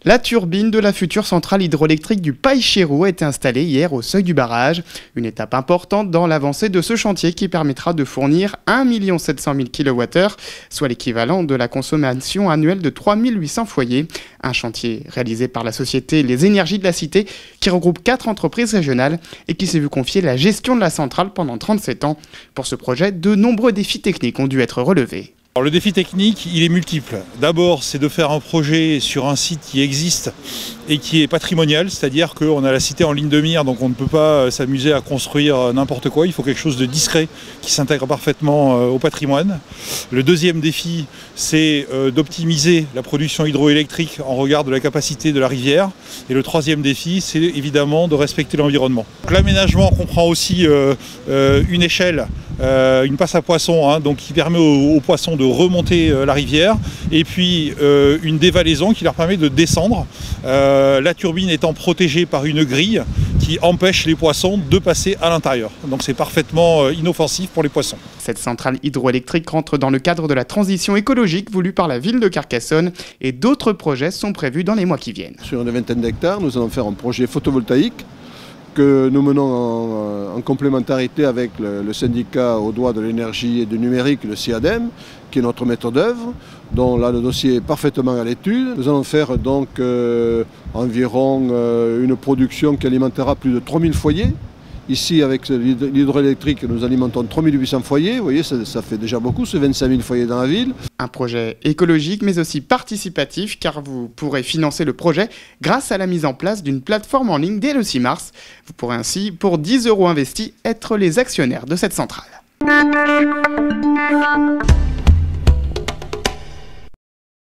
La turbine de la future centrale hydroélectrique du Paille-Chéroux a été installée hier au seuil du barrage. Une étape importante dans l'avancée de ce chantier qui permettra de fournir 1 700 000 kWh, soit l'équivalent de la consommation annuelle de 3 800 foyers. Un chantier réalisé par la société Les Énergies de la Cité qui regroupe 4 entreprises régionales et qui s'est vu confier la gestion de la centrale pendant 37 ans. Pour ce projet, de nombreux défis techniques ont dû être relevés. Alors, le défi technique, il est multiple. D'abord, c'est de faire un projet sur un site qui existe et qui est patrimonial, c'est-à-dire qu'on a la cité en ligne de mire, donc on ne peut pas s'amuser à construire n'importe quoi. Il faut quelque chose de discret qui s'intègre parfaitement au patrimoine. Le deuxième défi, c'est d'optimiser la production hydroélectrique en regard de la capacité de la rivière. Et le troisième défi, c'est évidemment de respecter l'environnement. L'aménagement comprend aussi une échelle, une passe à poissons, donc qui permet aux poissons de remonter la rivière, et puis une dévalaison qui leur permet de descendre, la turbine étant protégée par une grille qui empêche les poissons de passer à l'intérieur. Donc c'est parfaitement inoffensif pour les poissons. Cette centrale hydroélectrique rentre dans le cadre de la transition écologique voulue par la ville de Carcassonne et d'autres projets sont prévus dans les mois qui viennent. Sur une vingtaine d'hectares, nous allons faire un projet photovoltaïque que nous menons en complémentarité avec le syndicat au droit de l'énergie et du numérique, le CIADEM, qui est notre maître d'œuvre, dont là le dossier est parfaitement à l'étude. Nous allons faire donc environ une production qui alimentera plus de 3000 foyers. Ici, avec l'hydroélectrique, nous alimentons 3800 foyers. Vous voyez, ça fait déjà beaucoup, c'est 25 000 foyers dans la ville. Un projet écologique, mais aussi participatif, car vous pourrez financer le projet grâce à la mise en place d'une plateforme en ligne dès le 6 mars. Vous pourrez ainsi, pour 10 € investis, être les actionnaires de cette centrale.